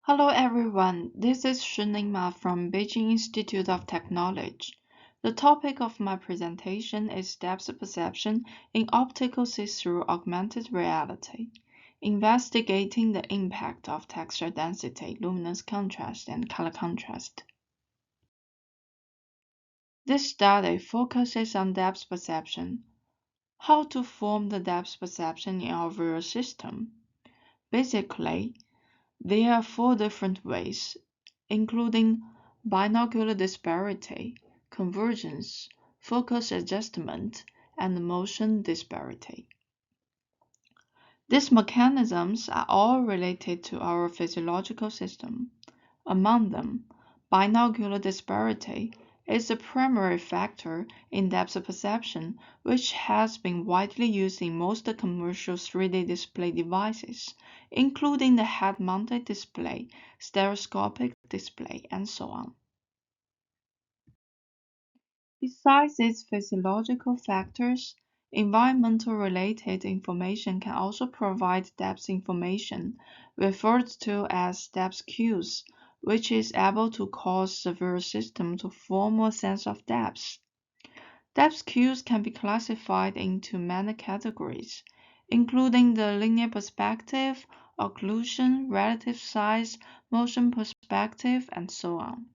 Hello everyone, this is Ismar from Beijing Institute of Technology. The topic of my presentation is depth perception in optical see-through augmented reality, investigating the impact of texture density, luminance contrast, and color contrast. This study focuses on depth perception, how to form the depth perception in our visual system. Basically, there are four different ways, including binocular disparity, convergence, focus adjustment, and motion disparity. These mechanisms are all related to our physiological system. Among them, binocular disparity is the primary factor in depth perception, which has been widely used in most commercial 3D display devices, including the head-mounted display, stereoscopic display, and so on. Besides these physiological factors, environmental-related information can also provide depth information, referred to as depth cues, which is able to cause the visual system to form a sense of depth. Depth cues can be classified into many categories, including the linear perspective, occlusion, relative size, motion perspective, and so on.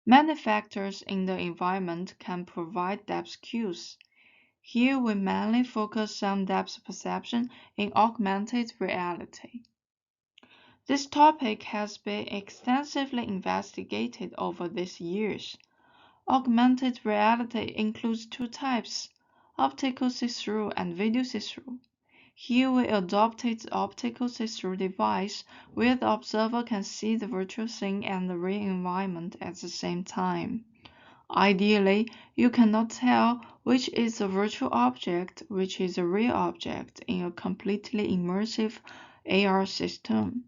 Many factors in the environment can provide depth cues. Here we mainly focus on depth perception in augmented reality. This topic has been extensively investigated over these years. Augmented reality includes two types, optical see-through and video see-through. Here we adopted the optical see-through device where the observer can see the virtual scene and the real environment at the same time. Ideally, you cannot tell which is a virtual object, which is a real object in a completely immersive AR system,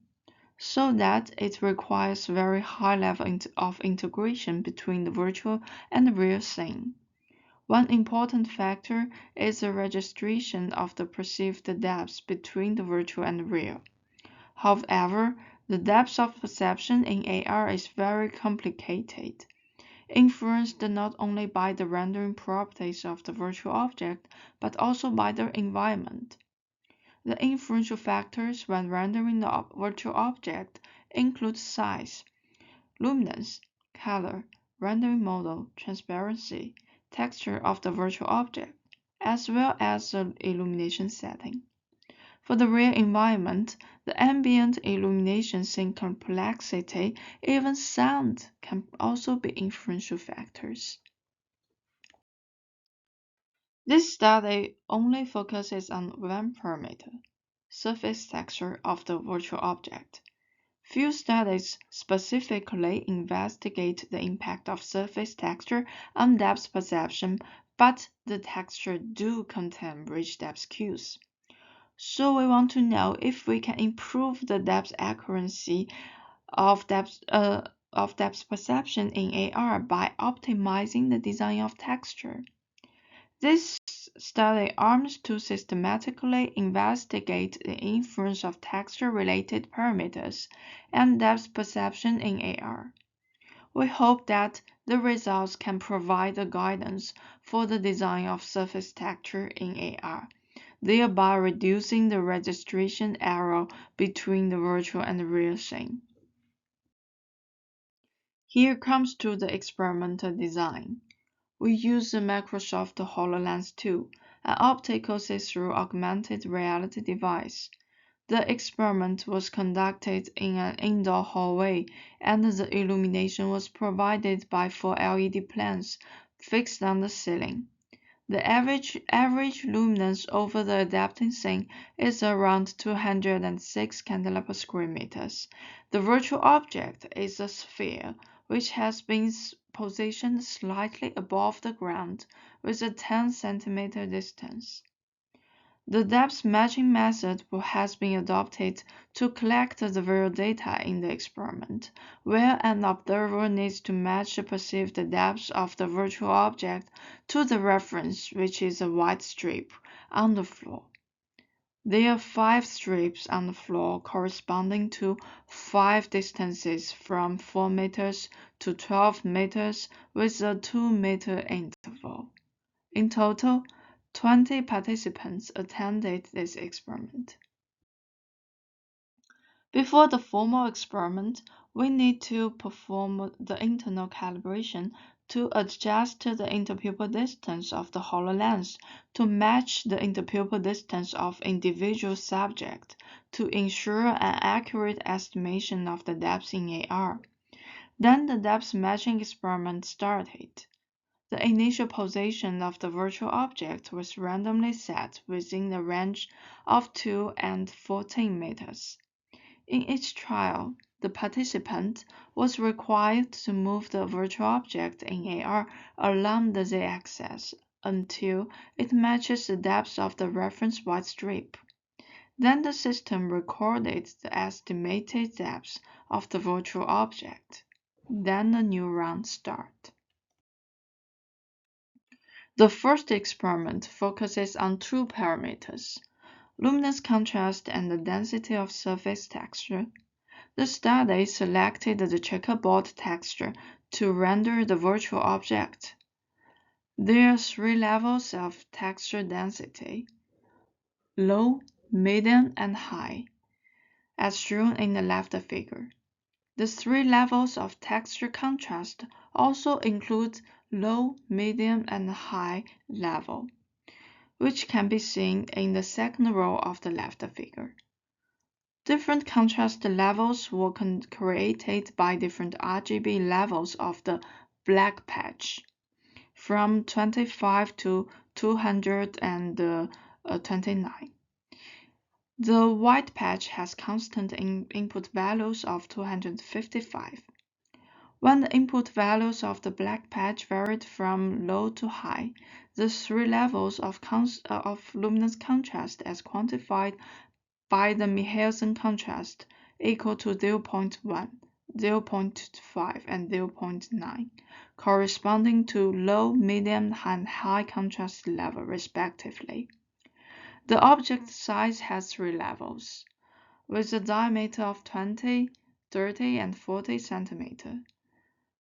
so that it requires very high level of integration between the virtual and the real scene. One important factor is the registration of the perceived depth between the virtual and the real. However, the depth of perception in AR is very complicated, influenced not only by the rendering properties of the virtual object, but also by the environment. The influential factors when rendering the virtual object include size, luminance, color, rendering model, transparency, texture of the virtual object, as well as the illumination setting. For the real environment, the ambient illumination scene complexity, even sound, can also be influential factors. This study only focuses on one parameter, surface texture of the virtual object. Few studies specifically investigate the impact of surface texture on depth perception, but the texture do contain rich depth cues. So we want to know if we can improve the depth accuracy of depth perception in AR by optimizing the design of texture. This study aims to systematically investigate the influence of texture-related parameters and depth perception in AR. We hope that the results can provide a guidance for the design of surface texture in AR, thereby reducing the registration error between the virtual and the real scene. Here comes to the experimental design. We use the Microsoft HoloLens 2, an optical see-through augmented reality device. The experiment was conducted in an indoor hallway, and the illumination was provided by four LED lamps fixed on the ceiling. The average luminance over the adapting scene is around 206 candela per square meters. The virtual object is a sphere, which has been positioned slightly above the ground with a 10 centimeter distance. The depth matching method has been adopted to collect the real data in the experiment, where an observer needs to match the perceived depth of the virtual object to the reference, which is a white strip, on the floor. There are 5 strips on the floor corresponding to 5 distances from 4 meters to 12 meters with a 2-meter interval. In total, 20 participants attended this experiment. Before the formal experiment, we need to perform the internal calibration to adjust the interpupil distance of the HoloLens to match the interpupil distance of individual subject to ensure an accurate estimation of the depth in AR. Then the depth matching experiment started. The initial position of the virtual object was randomly set within the range of 2 and 14 meters. In each trial, the participant was required to move the virtual object in AR along the z-axis until it matches the depth of the reference white strip. Then the system recorded the estimated depth of the virtual object. Then a new round started. The first experiment focuses on 2 parameters: luminance contrast and the density of surface texture. The study selected the checkerboard texture to render the virtual object. There are 3 levels of texture density: low, medium, and high, as shown in the left figure. The 3 levels of texture contrast also include low, medium, and high level, which can be seen in the second row of the left figure. Different contrast levels were created by different RGB levels of the black patch, from 25 to 229. The white patch has constant input values of 255. When the input values of the black patch varied from low to high, the 3 levels of luminance contrast as quantified by the Michelson contrast equal to 0.1, 0.5, and 0.9, corresponding to low, medium, and high contrast level respectively. The object size has 3 levels, with a diameter of 20, 30, and 40 cm.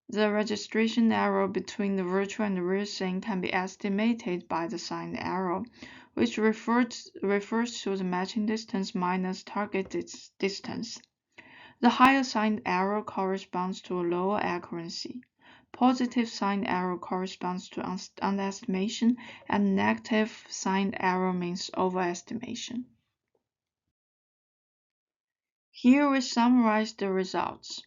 The registration error between the virtual and the real scene can be estimated by the signed error, which refers to the matching distance minus target distance. The higher signed error corresponds to a lower accuracy. Positive signed error corresponds to underestimation, and negative signed error means overestimation. Here we summarize the results.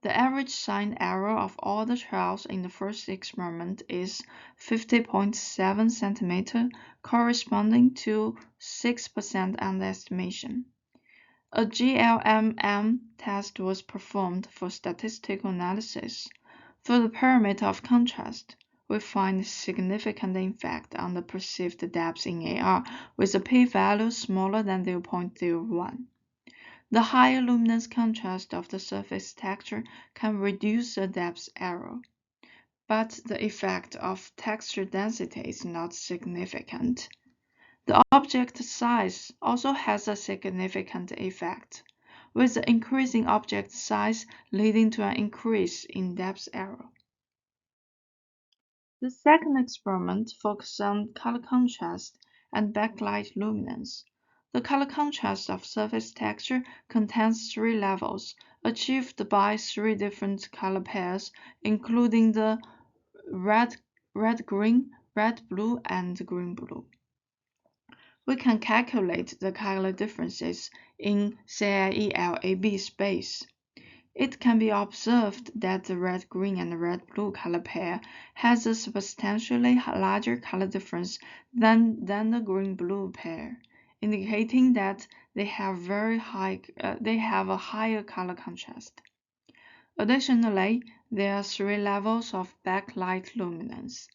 The average sign error of all the trials in the first experiment is 50.7 cm, corresponding to 6% underestimation. A GLMM test was performed for statistical analysis. For the parameter of contrast, we find significant effect on the perceived depth in AR with a p-value smaller than 0.01. The higher luminance contrast of the surface texture can reduce the depth error, but the effect of texture density is not significant. The object size also has a significant effect, with the increasing object size leading to an increase in depth error. The second experiment focused on color contrast and backlight luminance. The color contrast of surface texture contains 3 levels, achieved by 3 different color pairs, including the red-green, red-blue, and green-blue. We can calculate the color differences in CIELAB space. It can be observed that the red-green and red-blue color pair has a substantially larger color difference than the green-blue pair, indicating that they have a higher color contrast. Additionally, there are 3 levels of backlight luminance: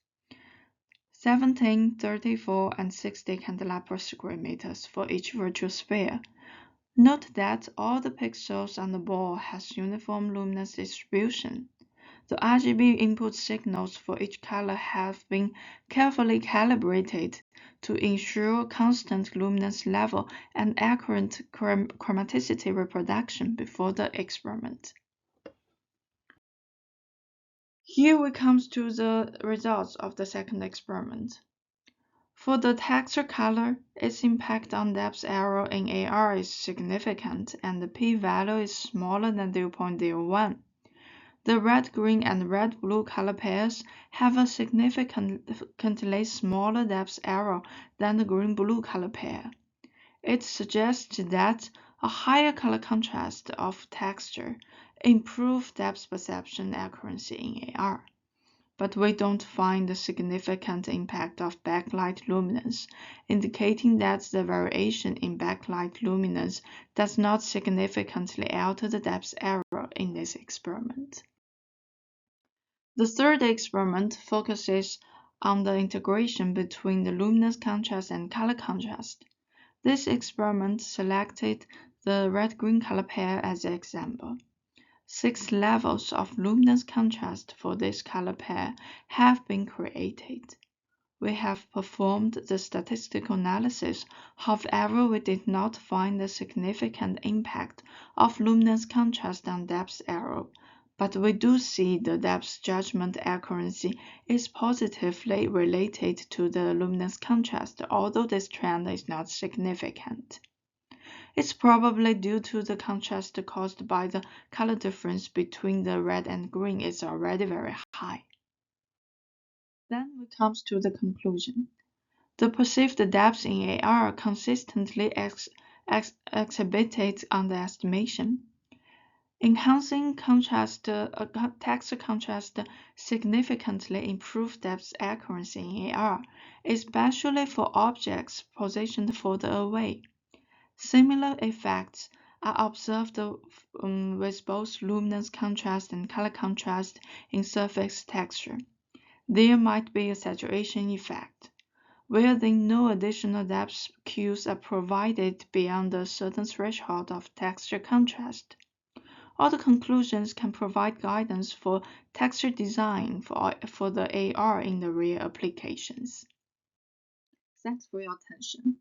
17, 34, and 60 candela per square meters for each virtual sphere. Note that all the pixels on the ball has uniform luminance distribution. The RGB input signals for each color have been carefully calibrated to ensure constant luminance level and accurate chromaticity reproduction before the experiment. Here we come to the results of the second experiment. For the texture color, its impact on depth error in AR is significant and the p-value is smaller than 0.01. The red-green and red-blue color pairs have a significantly smaller depth error than the green-blue color pair. It suggests that a higher color contrast of texture improves depth perception accuracy in AR. But we don't find a significant impact of backlight luminance, indicating that the variation in backlight luminance does not significantly alter the depth error in this experiment. The third experiment focuses on the integration between the luminance contrast and color contrast. This experiment selected the red-green color pair as an example. 6 levels of luminance contrast for this color pair have been created. We have performed the statistical analysis, however, we did not find a significant impact of luminance contrast on depth error, but we do see the depth judgment accuracy is positively related to the luminance contrast, although this trend is not significant. It's probably due to the contrast caused by the color difference between the red and green is already very high. Then we come to the conclusion. The perceived depth in AR consistently exhibits underestimation. Enhancing texture contrast significantly improves depth accuracy in AR, especially for objects positioned further away. Similar effects are observed with both luminance contrast and color contrast in surface texture. There might be a saturation effect, where then no additional depth cues are provided beyond a certain threshold of texture contrast. All the conclusions can provide guidance for texture design for the AR in the real applications. Thanks for your attention.